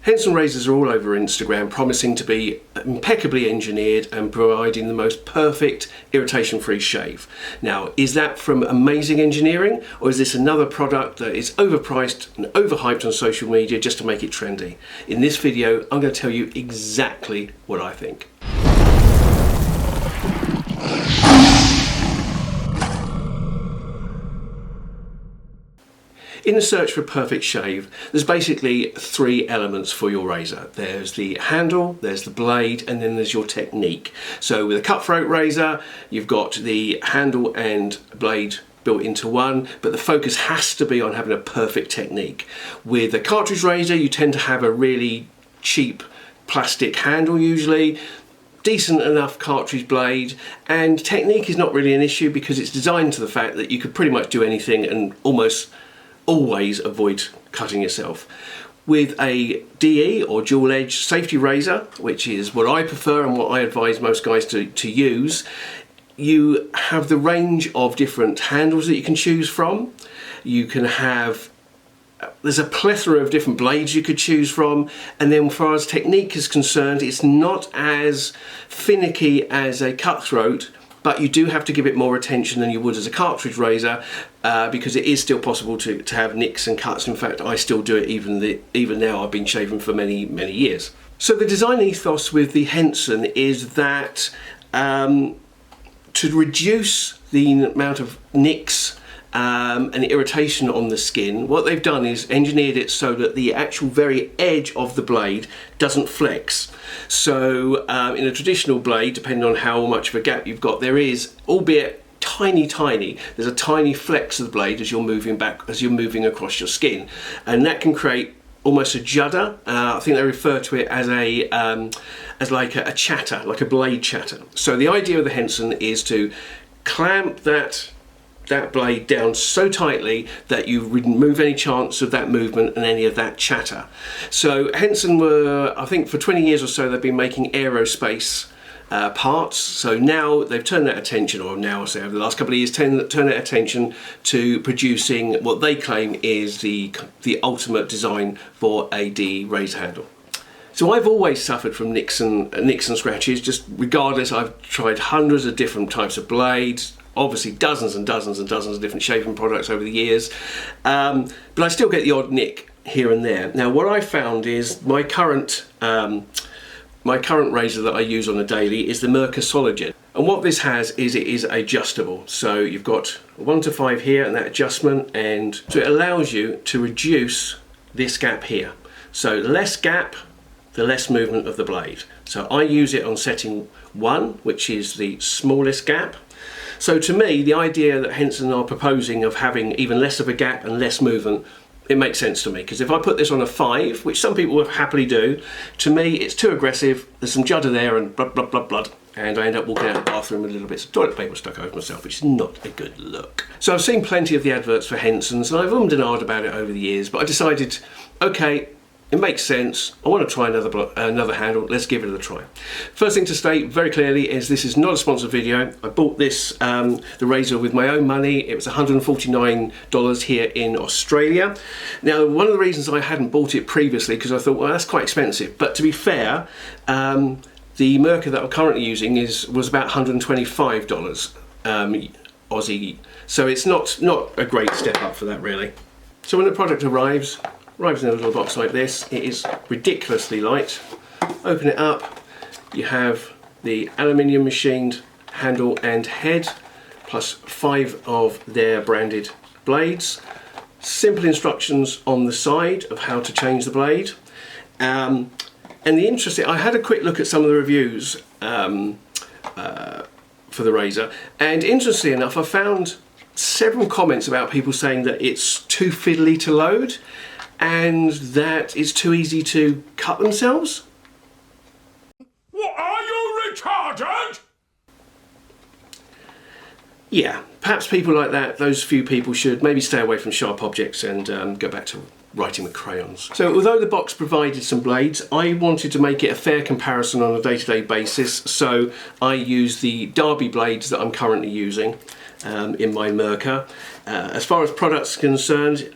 Henson razors are all over Instagram, promising to be impeccably engineered and providing the most perfect irritation-free shave. Now, is that from amazing engineering, or is this another product that is overpriced and overhyped on social media just to make it trendy? In this video, I'm going to tell you exactly what I think. In the search for a perfect shave, there's basically three elements for your razor. There's the handle, there's the blade, and then there's your technique. So with a cutthroat razor, you've got the handle and blade built into one, but the focus has to be on having a perfect technique. With a cartridge razor, you tend to have a really cheap plastic handle usually, decent enough cartridge blade, and technique is not really an issue because it's designed to the fact that you could pretty much do anything and almost always avoid cutting yourself. With a DE or dual edge safety razor, which is what I prefer and what I advise most guys to use, you have the range of different handles that you can choose from. You can have, there's a plethora of different blades you could choose from, and then as far as technique is concerned, it's not as finicky as a cutthroat, but you do have to give it more attention than you would as a cartridge razor because it is still possible to have nicks and cuts. In fact, I still do it even now. I've been shaving for many years. So the design ethos with the Henson is that to reduce the amount of nicks and irritation on the skin, what they've done is engineered it so that the actual very edge of the blade doesn't flex. So in a traditional blade, depending on how much of a gap you've got, there is, albeit tiny, there's a tiny flex of the blade as you're moving back, as you're moving across your skin, and that can create almost a judder. I think they refer to it as like a chatter, like a blade chatter. So the idea of the Henson is to clamp that blade down so tightly that you remove any chance of that movement and any of that chatter. So Henson were, I think for 20 years or so, they've been making aerospace parts. So now they've turned that attention, or now I say over the last couple of years, turned that attention to producing what they claim is the ultimate design for a DE razor handle. So I've always suffered from nicks and scratches, just regardless. I've tried hundreds of different types of blades, obviously dozens and dozens of different shaving products over the years, but I still get the odd nick here and there. Now what I found is my current razor that I use on a daily is the Merca Sologen, and what this has is it is adjustable. So you've got 1 to 5 here and that adjustment, and so it allows you to reduce this gap here. So the less gap, the less movement of the blade. So I use it on setting 1, which is the smallest gap. So to me, the idea that Henson are proposing of having even less of a gap and less movement, it makes sense to me, because if I put this on a 5, which some people will happily do, to me it's too aggressive, there's some judder there and blood, and I end up walking out of the bathroom with little bits of toilet paper stuck over myself, which is not a good look. So I've seen plenty of the adverts for Hensons, and I've ummed and ahed about it over the years, but I decided, okay, it makes sense. I want to try another handle. Let's give it a try. First thing to state very clearly is this is not a sponsored video. I bought this, the razor, with my own money. It was $149 here in Australia. Now, one of the reasons I hadn't bought it previously, because I thought, well, that's quite expensive. But to be fair, the Merca that I'm currently using was about $125 Aussie. So it's not a great step up for that, really. So when the product arrives in a little box like this, it is ridiculously light. Open it up, you have the aluminium machined handle and head, plus 5 of their branded blades. Simple instructions on the side of how to change the blade. And the interesting, I had a quick look at some of the reviews for the razor, and interestingly enough, I found several comments about people saying that it's too fiddly to load, and that it's too easy to cut themselves. What, are you retarded? Yeah, perhaps people like that, those few people, should maybe stay away from sharp objects and go back to writing with crayons. So although the box provided some blades, I wanted to make it a fair comparison on a day-to-day basis, so I used the Derby blades that I'm currently using in my Merca. As far as products concerned,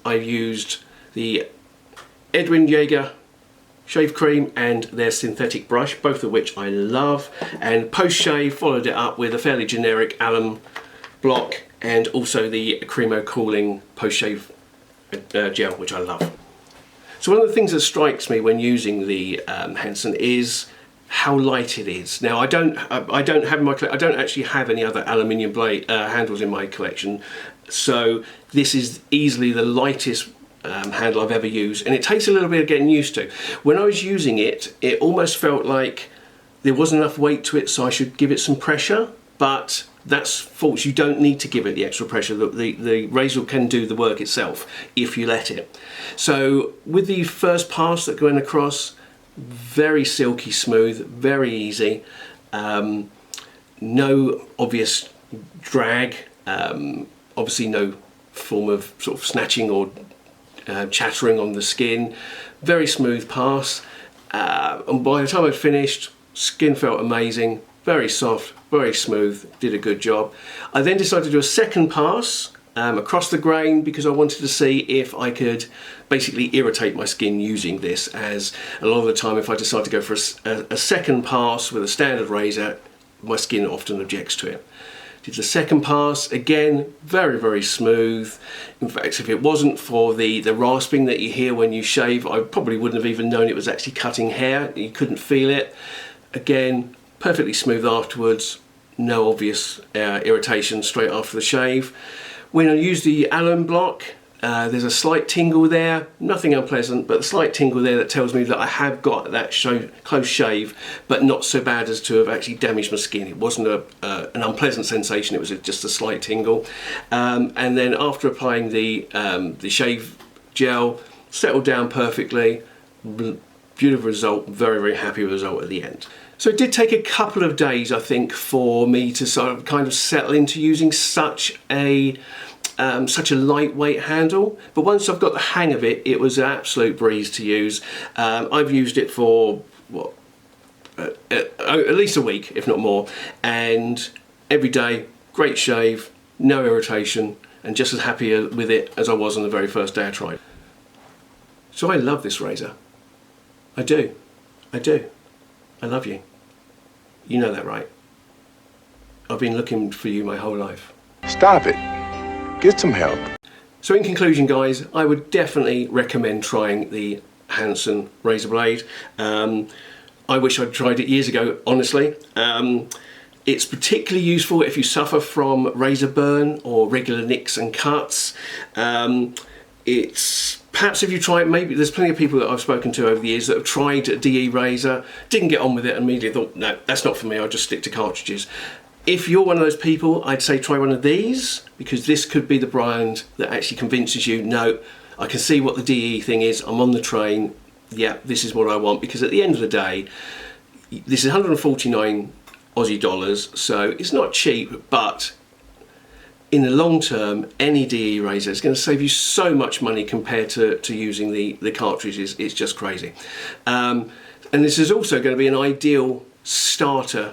I've used the Edwin Jaeger shave cream and their synthetic brush, both of which I love, and post shave followed it up with a fairly generic alum block and also the Cremo cooling post shave gel, which I love. So one of the things that strikes me when using the Henson is how light it is. Now I don't actually have any other aluminium blade handles in my collection, so this is easily the lightest handle I've ever used, and it takes a little bit of getting used to. When I was using it, it almost felt like there wasn't enough weight to it, so I should give it some pressure, but that's false. You don't need to give it the extra pressure. The razor can do the work itself if you let it. So with the first pass that going across, very silky smooth, very easy, no obvious drag, obviously no form of sort of snatching or chattering on the skin, very smooth pass, and by the time I'd finished, skin felt amazing, very soft, very smooth, did a good job. I then decided to do a second pass across the grain because I wanted to see if I could basically irritate my skin using this, as a lot of the time if I decide to go for a second pass with a standard razor, my skin often objects to it. Did the second pass, again, very, very smooth. In fact, if it wasn't for the rasping that you hear when you shave, I probably wouldn't have even known it was actually cutting hair. You couldn't feel it. Again, perfectly smooth afterwards, no obvious irritation straight after the shave. When I use the alum block, there's a slight tingle there, nothing unpleasant, but a slight tingle there that tells me that I have got that close shave, but not so bad as to have actually damaged my skin. It wasn't an unpleasant sensation, it was just a slight tingle. And then after applying the shave gel, settled down perfectly, beautiful result, very, very happy with the result at the end. So it did take a couple of days, I think, for me to sort of kind of settle into using such a lightweight handle, but once I've got the hang of it, it was an absolute breeze to use. I've used it for what, at least a week, if not more, and every day, great shave, no irritation, and just as happy with it as I was on the very first day I tried. So I love this razor. I do. I do. I love you. You know that, right? I've been looking for you my whole life. Stop it. Get some help. So in conclusion, guys, I would definitely recommend trying the Henson razor blade. I wish I'd tried it years ago, honestly. It's particularly useful if you suffer from razor burn or regular nicks and cuts. It's perhaps if you try it, maybe there's plenty of people that I've spoken to over the years that have tried a DE razor, didn't get on with it, and immediately thought, no, that's not for me, I'll just stick to cartridges. If you're one of those people, I'd say try one of these, because this could be the brand that actually convinces you, no, I can see what the DE thing is, I'm on the train, yeah, this is what I want. Because at the end of the day, this is 149 Aussie dollars, so it's not cheap, but in the long term, any DE razor is going to save you so much money compared to using the cartridges. It's just crazy. And this is also going to be an ideal starter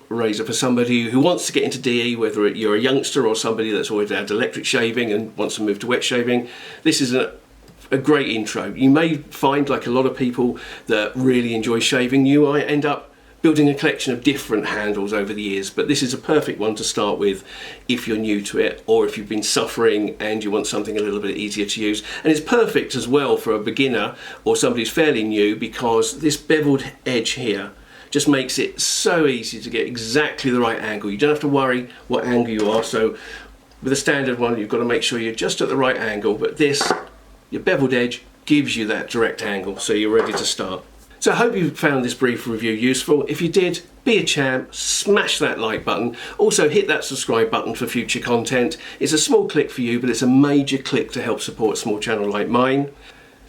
razor for somebody who wants to get into DE, whether you're a youngster or somebody that's always had electric shaving and wants to move to wet shaving. This is a great intro. You may find, like a lot of people that really enjoy shaving, you might end up building a collection of different handles over the years, but this is a perfect one to start with if you're new to it, or if you've been suffering and you want something a little bit easier to use. And it's perfect as well for a beginner or somebody who's fairly new, because this beveled edge here just makes it so easy to get exactly the right angle. You don't have to worry what angle you are. So with a standard one, you've got to make sure you're just at the right angle, but this, your beveled edge, gives you that direct angle, so you're ready to start. So I hope you found this brief review useful. If you did, be a champ, smash that like button. Also hit that subscribe button for future content. It's a small click for you, but it's a major click to help support a small channel like mine.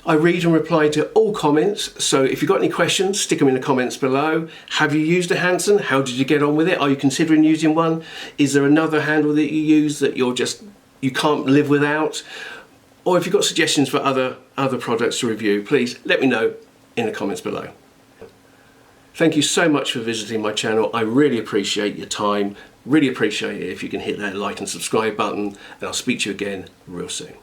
I read and reply to all comments, so if you've got any questions, stick them in the comments below. Have you used a Henson? How did you get on with it? Are you considering using one? Is there another handle that you use that you can't live without? Or if you've got suggestions for other products to review, please let me know in the comments below. Thank you so much for visiting my channel. I really appreciate your time. Really appreciate it if you can hit that like and subscribe button, and I'll speak to you again real soon.